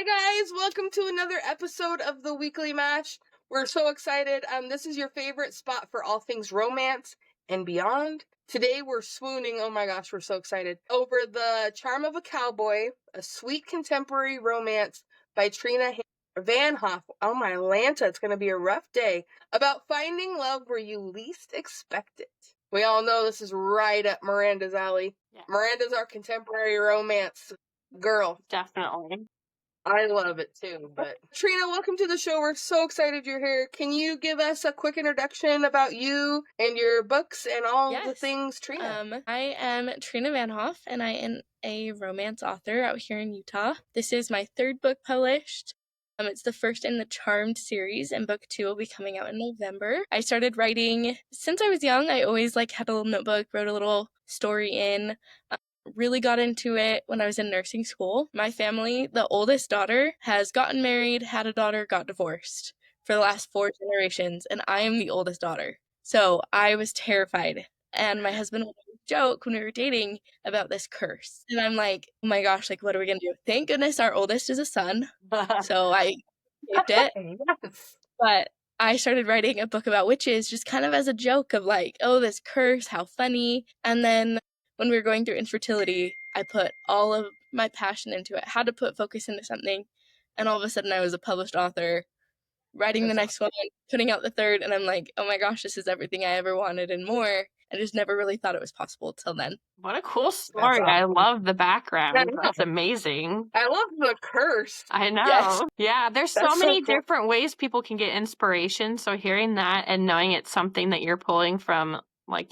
Hi guys, welcome to another episode of the Weekly Match. We're so excited. This is your favorite spot for all things romance and beyond. Today we're swooning, oh my gosh, we're so excited, over The Charm of a Cowboy, a sweet contemporary romance by Trena VanHoff. Oh my Lanta, it's gonna be a rough day. About finding love where you least expect it. We all know this is right up Miranda's alley. Yeah. Miranda's our contemporary romance girl. Definitely. I love it too, but Trena, welcome to the show. We're so excited you're here. Can you give us a quick introduction about you and your books and all the things, Trena? I am Trena VanHoff, and I am a romance author out here in Utah. This is my third book published. It's the first in the Charmed series, and book 2 will be coming out in November. I started writing since I was young. I always had a little notebook, wrote a little story in. Really got into it when I was in nursing school. My family, the oldest daughter, has gotten married, had a daughter, got divorced for the last 4 generations, and I am the oldest daughter. So I was terrified. And my husband would joke when we were dating about this curse. And I'm like, oh my gosh, what are we going to do? Thank goodness our oldest is a son. So I saved it. Yes. But I started writing a book about witches just kind of as a joke of oh, this curse, how funny. And then when we were going through infertility, I put all of my passion into it, had to put focus into something. And all of a sudden I was a published author, writing the next one, putting out the third. And I'm like, oh my gosh, this is everything I ever wanted and more. I just never really thought it was possible till then. What a cool story. Awesome. I love the background. That's amazing. I love the curse. I know. Yes. Yeah, there's so many different ways people can get inspiration. So hearing that and knowing it's something that you're pulling from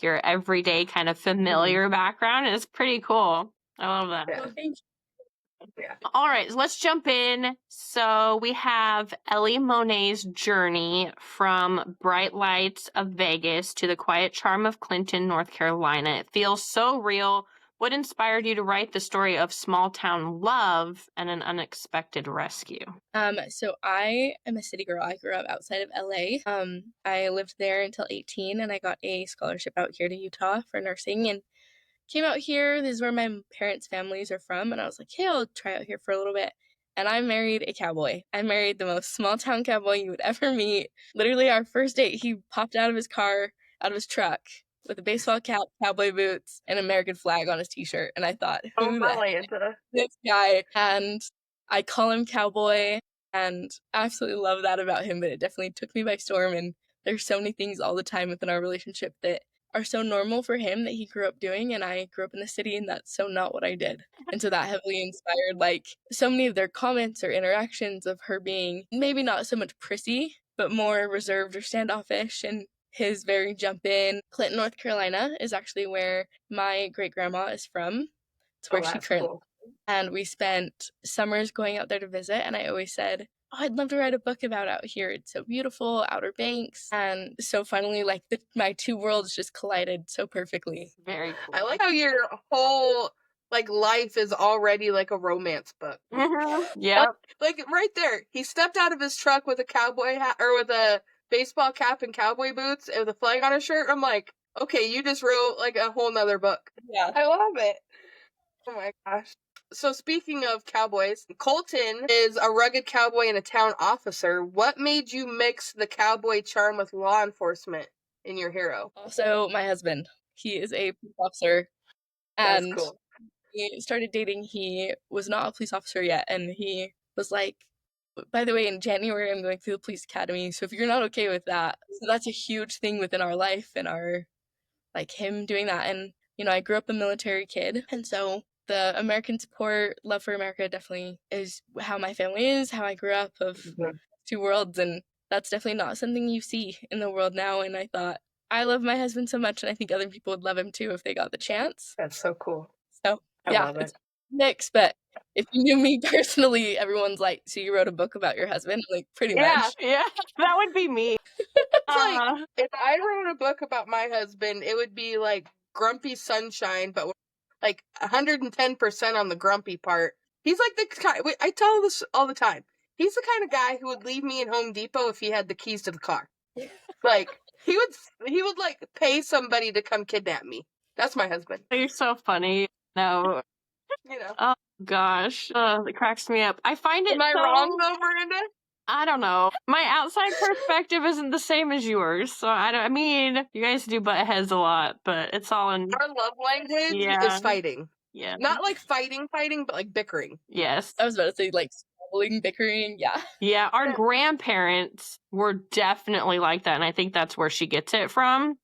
your everyday kind of familiar background is pretty cool. I love that. Yeah. Well, thank you. Yeah. All right, so let's jump in. So we have Ellie Monae's journey from bright lights of Vegas to the quiet charm of Clinton, North Carolina. It feels so real. What inspired you to write the story of small town love and an unexpected rescue? So I am a city girl. I grew up outside of LA. I lived there until 18, and I got a scholarship out here to Utah for nursing, and came out here. This is where my parents' families are from, and I was like, hey, I'll try out here for a little bit. And I married a cowboy. I married the most small-town cowboy you would ever meet. Literally, our first date, he popped out of his car, out of his truck, with a baseball cap, cowboy boots, and an American flag on his t-shirt. And I thought, who this guy? And I call him Cowboy, and I absolutely love that about him, but it definitely took me by storm. And there's so many things all the time within our relationship that are so normal for him that he grew up doing, and I grew up in the city, and that's so not what I did. And so that heavily inspired so many of their comments or interactions of her being maybe not so much prissy, but more reserved or standoffish, and his very jump in. Clinton, North Carolina is actually where my great grandma is from. It's where she currently cool. And we spent summers going out there to visit, and I always said, oh, I'd love to write a book about out here. It's so beautiful, Outer Banks. And so finally, my two worlds just collided so perfectly. Very cool. I like how your whole life is already a romance book. Mm-hmm. Yeah. Right there. He stepped out of his truck with a cowboy hat or with a baseball cap and cowboy boots and with a flag on his shirt. I'm like, okay, you just wrote a whole nother book. Yeah. I love it. Oh my gosh. So speaking of cowboys, Colton is a rugged cowboy and a town officer. What made you mix the cowboy charm with law enforcement in your hero? Also, my husband. He is a police officer. And that's cool. We started dating. He was not a police officer yet. And he was like, by the way, in January, I'm going through the police academy. So if you're not okay with that, so that's a huge thing within our life and our, him doing that. And, I grew up a military kid. And so the American support, love for America definitely is how my family is, how I grew up of two worlds. And that's definitely not something you see in the world now. And I thought, I love my husband so much, and I think other people would love him too if they got the chance. That's so cool. So, I love it. It's mixed, but if you knew me personally, everyone's like, so you wrote a book about your husband? Pretty much. Yeah, that would be me. It's if I wrote a book about my husband, it would be Grumpy Sunshine, but 110% on the grumpy part. He's the kind, I tell this all the time. He's the kind of guy who would leave me in Home Depot if he had the keys to the car. He would pay somebody to come kidnap me. That's my husband. You're so funny. No. Gosh, it cracks me up. I find it Am I so... wrong though, Miranda? I don't know. My outside perspective isn't the same as yours, so I mean, you guys do butt heads a lot, but it's all in... Our love language Yeah. is fighting. Yeah. Not like fighting, but like bickering. Yes. I was about to say, like, squabbling, bickering, yeah. Yeah, our grandparents were definitely like that, and I think that's where she gets it from.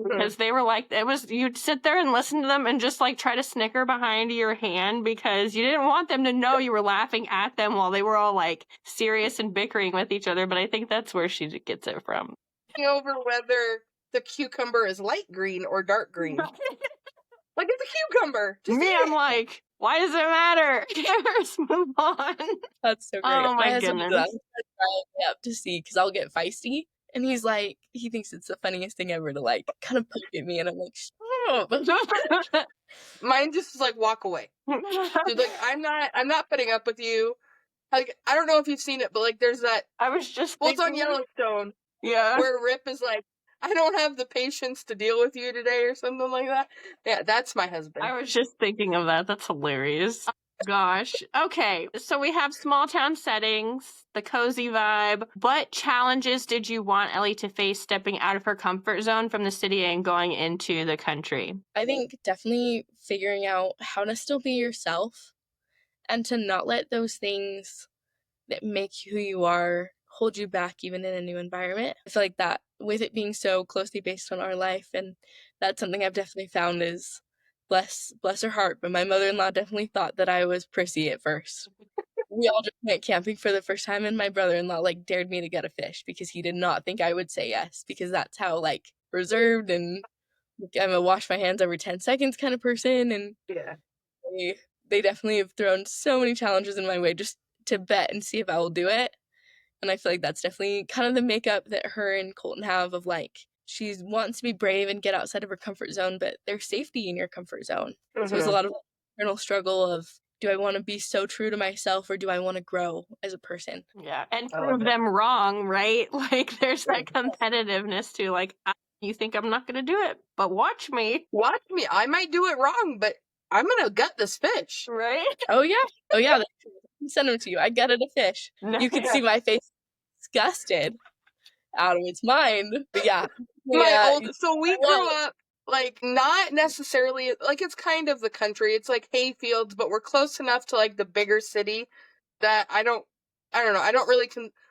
Because they were like, you'd sit there and listen to them and just like try to snicker behind your hand because you didn't want them to know you were laughing at them while they were all like serious and bickering with each other. But I think that's where she gets it from. Over whether the cucumber is light green or dark green. Like, it's a cucumber. Just Me, eat I'm it. like, why does it matter? Just move on. That's so great. Oh my husband goodness. does try me up to see, because I'll get feisty. And he's like, he thinks it's the funniest thing ever to like kind of poke at me. And I'm like, stop. Mine just is like, walk away. Dude, like, I'm not putting up with you. Like, I don't know if you've seen it, but like, there's that. I was just Well, it's on thinking... Yellowstone. Yeah. Where Rip is like, I don't have the patience to deal with you today or something like that. Yeah, that's my husband. I was just thinking of that. That's hilarious. Gosh. Okay, so we have small town settings, the cozy vibe. What challenges did you want Ellie to face stepping out of her comfort zone from the city and going into the country? I think definitely figuring out how to still be yourself and to not let those things that make who you are hold you back even in a new environment. I feel like that with it being so closely based on our life, and that's something I've definitely found is bless her heart, but my mother-in-law definitely thought that I was prissy at first. We all just went camping for the first time, and my brother-in-law like dared me to get a fish because he did not think I would say yes, because that's how like reserved and I'm a wash my hands every 10 seconds kind of person. And Yeah. they definitely have thrown so many challenges in my way just to bet and see if I will do it. And I feel like that's definitely kind of the makeup that her and Colton have of like, she wants to be brave and get outside of her comfort zone, but there's safety in your comfort zone. So there's a lot of internal struggle of, do I want to be so true to myself or do I want to grow as a person? Yeah, and prove them wrong, right? Like, there's that competitiveness to like, you think I'm not going to do it, but watch me. Watch me. I might do it wrong, but I'm going to gut this fish. Right? Oh, yeah. Send them to you. I gutted a fish. You can see my face disgusted out of its mind. But yeah. So we grew up like not necessarily like it's kind of the country. It's like hay fields, but we're close enough to like the bigger city that I don't know. I don't really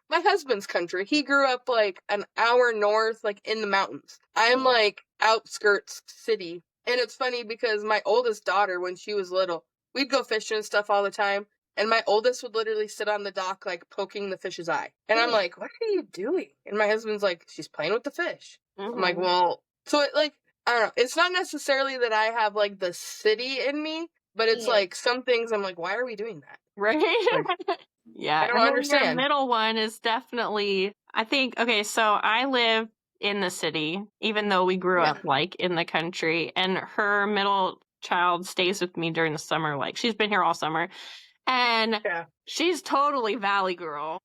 my husband's country. He grew up like an hour north, like in the mountains. I'm like outskirts city. And it's funny because my oldest daughter, when she was little, we'd go fishing and stuff all the time. And my oldest would literally sit on the dock, like, poking the fish's eye. And I'm like, what are you doing? And my husband's like, she's playing with the fish. I'm like, well... So, it, like, I don't know. It's not necessarily that I have, like, the city in me, but it's, like, some things I'm like, why are we doing that? Right? Like, yeah. I don't understand. Your middle one is definitely... I think... Okay, so I live in the city, even though we grew up, like, in the country. And her middle child stays with me during the summer. Like, she's been here all summer. And she's totally Valley girl.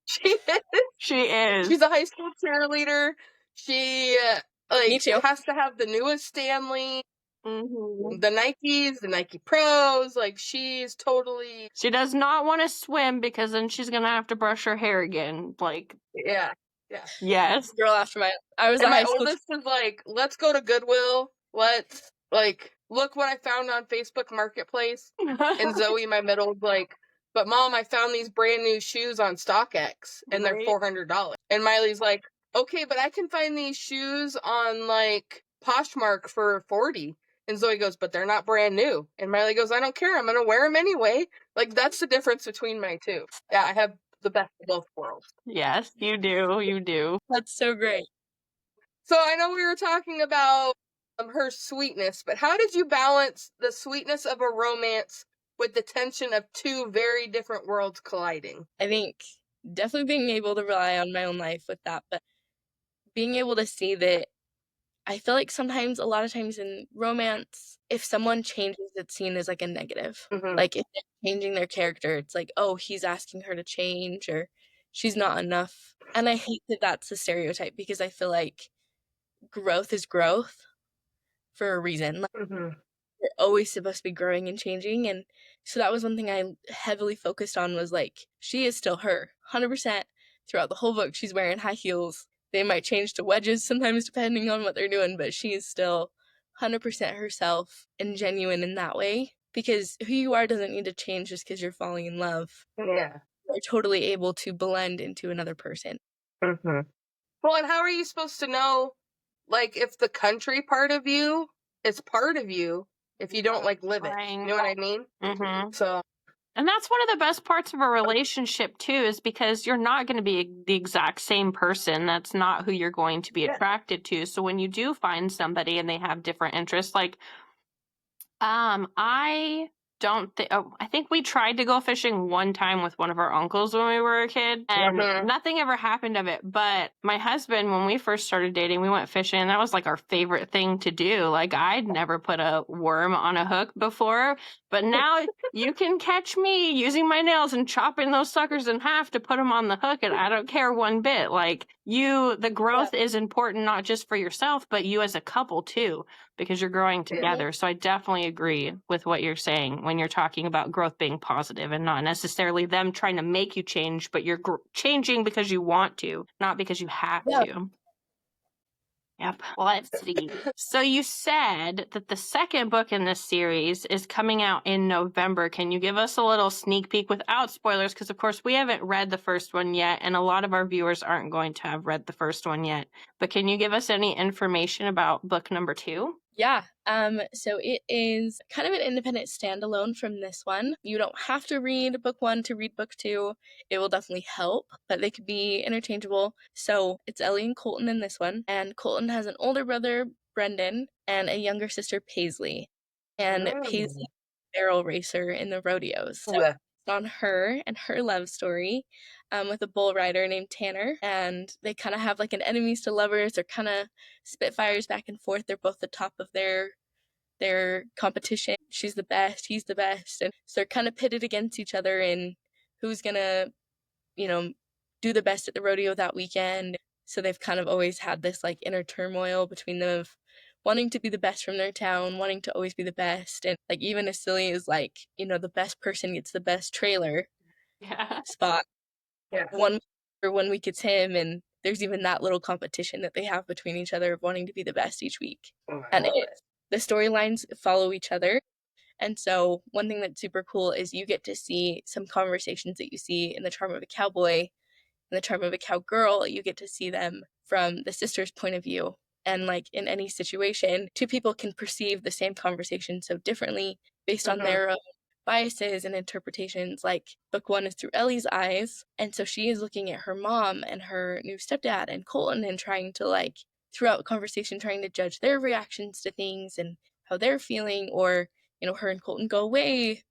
She is. She is. She's a high school cheerleader. She has to have the newest Stanley, the Nikes, the Nike Pros. Like, she's totally... She does not want to swim because then she's going to have to brush her hair again. Like... Yeah. Yes. Girl after my... my oldest is like, let's go to Goodwill. Let's, like... Look what I found on Facebook Marketplace. And Zoe, my middle, was like, but Mom, I found these brand new shoes on StockX and they're $400. And Miley's like, okay, but I can find these shoes on like Poshmark for $40. And Zoe goes, but they're not brand new. And Miley goes, I don't care. I'm going to wear them anyway. Like, that's the difference between my two. Yeah, I have the best of both worlds. Yes, you do. You do. That's so great. So I know we were talking about her sweetness, but how did you balance the sweetness of a romance with the tension of two very different worlds colliding? I think definitely being able to rely on my own life with that, but being able to see that I feel like sometimes, a lot of times in romance, if someone changes, it's seen as like a negative. Like if they're changing their character, it's like, oh, he's asking her to change or she's not enough. And I hate that that's the stereotype because I feel like growth is growth for a reason. We're always supposed to be growing and changing, and so that was one thing I heavily focused on was, like, she is still her, 100% throughout the whole book. She's wearing high heels. They might change to wedges sometimes depending on what they're doing, but she is still 100% herself and genuine in that way, because who you are doesn't need to change just because you're falling in love. Yeah. You're totally able to blend into another person. Mm-hmm. Well, and how are you supposed to know, like, if the country part of you is part of you if you don't, like, live it? You know what I mean? Mm-hmm. So, And that's one of the best parts of a relationship, too, is because you're not going to be the exact same person. That's not who you're going to be attracted to. So when you do find somebody and they have different interests, like, I don't think, I think we tried to go fishing one time with one of our uncles when we were a kid, and nothing ever happened of it. But my husband, when we first started dating, we went fishing, and that was like our favorite thing to do. Like, I'd never put a worm on a hook before, but now you can catch me using my nails and chopping those suckers in half to put them on the hook, and I don't care one bit. Like, the growth is important, not just for yourself, but you as a couple too, because you're growing together. So I definitely agree with what you're saying when you're talking about growth being positive and not necessarily them trying to make you change, but you're changing because you want to, not because you have to. Yep. Well, let's see. So you said that the second book in this series is coming out in November. Can you give us a little sneak peek without spoilers? Because, of course, we haven't read the first one yet, and a lot of our viewers aren't going to have read the first one yet. But can you give us any information about book number 2? Yeah, so it is kind of an independent standalone from this one. You don't have to read book 1 to read book 2. It will definitely help, but they could be interchangeable. So it's Ellie and Colton in this one, and Colton has an older brother, Brendan, and a younger sister, Paisley. And Paisley is a barrel racer in the rodeos. So it's on her and her love story. With a bull rider named Tanner, and they kind of have like an enemies to lovers. They're kind of spitfires back and forth. They're both the top of their competition. She's the best, he's the best, and so they're kind of pitted against each other in who's gonna, do the best at the rodeo that weekend. So they've kind of always had this like inner turmoil between them of wanting to be the best from their town, wanting to always be the best, and like even as silly as like the best person gets the best trailer spot. One week it's him, and there's even that little competition that they have between each other of wanting to be the best each week. And the storylines follow each other. And so one thing that's super cool is you get to see some conversations that you see in The Charm of a Cowboy and The Charm of a Cowgirl. You get to see them from the sister's point of view. And like in any situation, two people can perceive the same conversation so differently based on their own biases and interpretations. Like book 1 is through Ellie's eyes, and so she is looking at her mom and her new stepdad and Colton and trying to like throughout conversation trying to judge their reactions to things and how they're feeling. Or her and Colton go away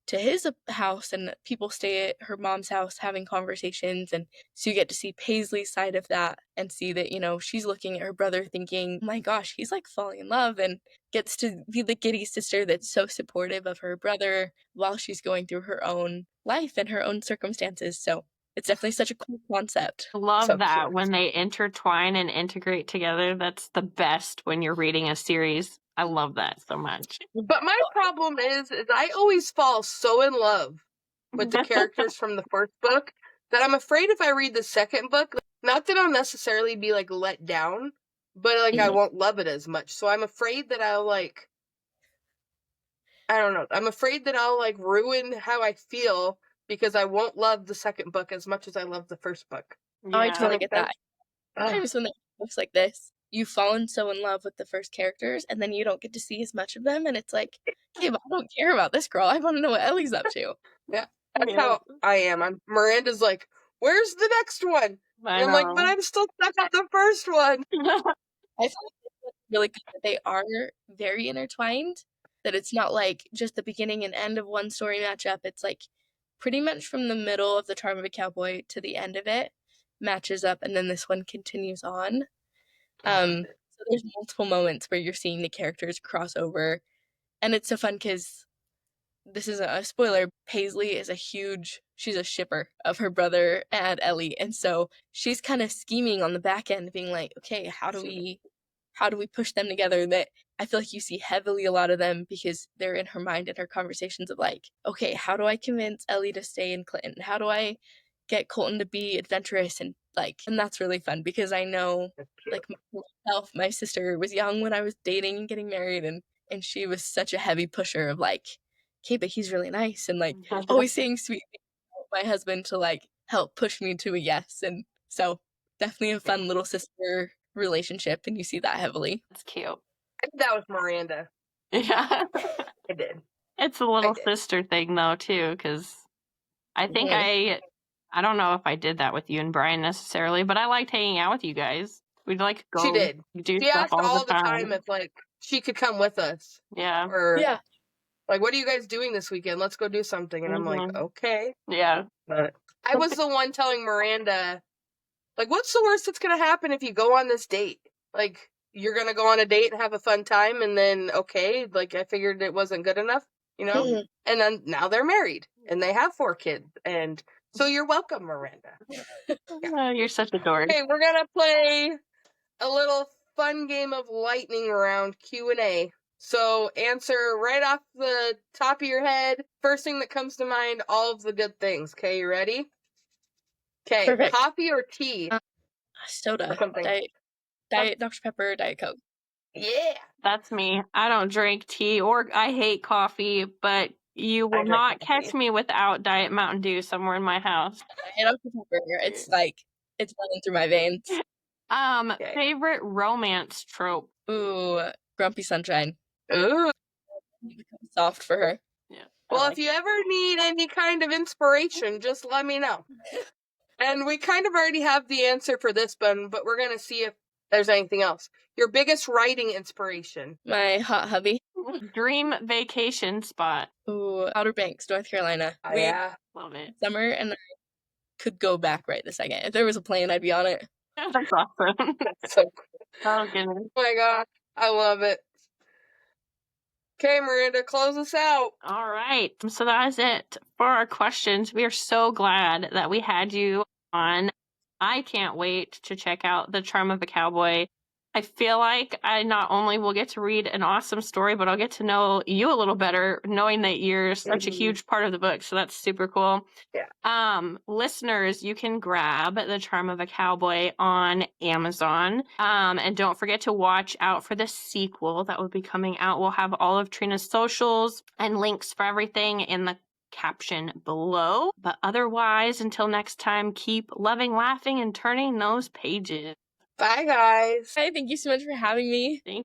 to his house and people stay at her mom's house having conversations, and so you get to see Paisley's side of that and see that she's looking at her brother thinking, oh my gosh, he's like falling in love, and gets to be the giddy sister that's so supportive of her brother while she's going through her own life and her own circumstances. So it's definitely such a cool concept. I love that when they intertwine and integrate together. That's the best when you're reading a series. I love that so much. But my problem is I always fall so in love with the characters from the first book that I'm afraid if I read the second book, not that I'll necessarily be like let down, but like I won't love it as much. So I'm afraid that I'll like, I don't know. I'm afraid that I'll like ruin how I feel because I won't love the second book as much as I love the first book. Oh, I totally get that. Sometimes when books like this, you've fallen so in love with the first characters and then you don't get to see as much of them, and it's like, okay, but I don't care about this girl. I want to know what Ellie's up to. Yeah, that's how I am. Miranda's like, where's the next one? And I'm like, but I'm still stuck on the first one. I feel like it's really good that they are very intertwined, that it's not like just the beginning and end of one story matchup. It's like pretty much from the middle of The Charm of a Cowboy to the end of it matches up, and then this one continues on. So there's multiple moments where you're seeing the characters cross over, and it's so fun because this isn't a spoiler. Paisley is she's a shipper of her brother and Ellie, and so she's kind of scheming on the back end, being like, okay, how do we how do we push them together, that I feel like you see heavily a lot of them because they're in her mind in her conversations of like, okay, how do I convince Ellie to stay in Clinton? How do I get Colton to be adventurous? And like, and that's really fun because I know like myself, my sister was young when I was dating and getting married, and she was such a heavy pusher of like, okay, but he's really nice, and like always saying sweet things about my husband to like help push me to a yes. And so definitely a fun little sister relationship, and you see that heavily. That's cute. I think that was Miranda. Yeah. I did. It's a little sister thing though too, because I think I don't know if I did that with you and Brian necessarily, but I liked hanging out with you guys. We'd like go She did. do She stuff asked all the time if like she could come with us. Yeah. Or like, what are you guys doing this weekend? Let's go do something. And I'm like, okay. Yeah. But I was the one telling Miranda, like, what's the worst that's gonna happen if you go on this date? Like, you're gonna go on a date and have a fun time, and then okay, like I figured it wasn't good enough, you know? And then now they're married and they have 4 kids, and so you're welcome, Miranda. Oh, you're such a dork. Okay, we're gonna play a little fun game of lightning round Q&A. So answer right off the top of your head, first thing that comes to mind, all of the good things. Okay, you ready? Okay, Perfect. coffee or tea? Soda. Or something. Diet Dr. Pepper, Diet Coke. Yeah. That's me. I don't drink tea or I hate coffee, but you will not catch me without Diet Mountain Dew somewhere in my house. Diet Dr. Pepper. It's like, it's running through my veins. Favorite romance trope? Ooh, Grumpy Sunshine. Ooh. Soft for her. Yeah. Well, if you ever need any kind of inspiration, just let me know. And we kind of already have the answer for this one, but we're going to see if there's anything else. Your biggest writing inspiration? My hot hubby. Dream vacation spot? Ooh, Outer Banks, North Carolina. Oh, yeah. Love it. Summer, and I could go back right this second. If there was a plane, I'd be on it. That's awesome. So cool. Oh, goodness. Oh my gosh, I love it. Okay, Miranda, close us out. All right. So that is it for our questions. We are so glad that we had you on. I can't wait to check out The Charm of a Cowboy. I feel like I not only will get to read an awesome story, but I'll get to know you a little better, knowing that you're such a huge part of the book. So that's super cool. Yeah. Listeners, you can grab The Charm of a Cowboy on Amazon. And don't forget to watch out for the sequel that will be coming out. We'll have all of Trena's socials and links for everything in the caption below. But otherwise, until next time, keep loving, laughing, and turning those pages. Bye, guys. Hi, thank you so much for having me. Thank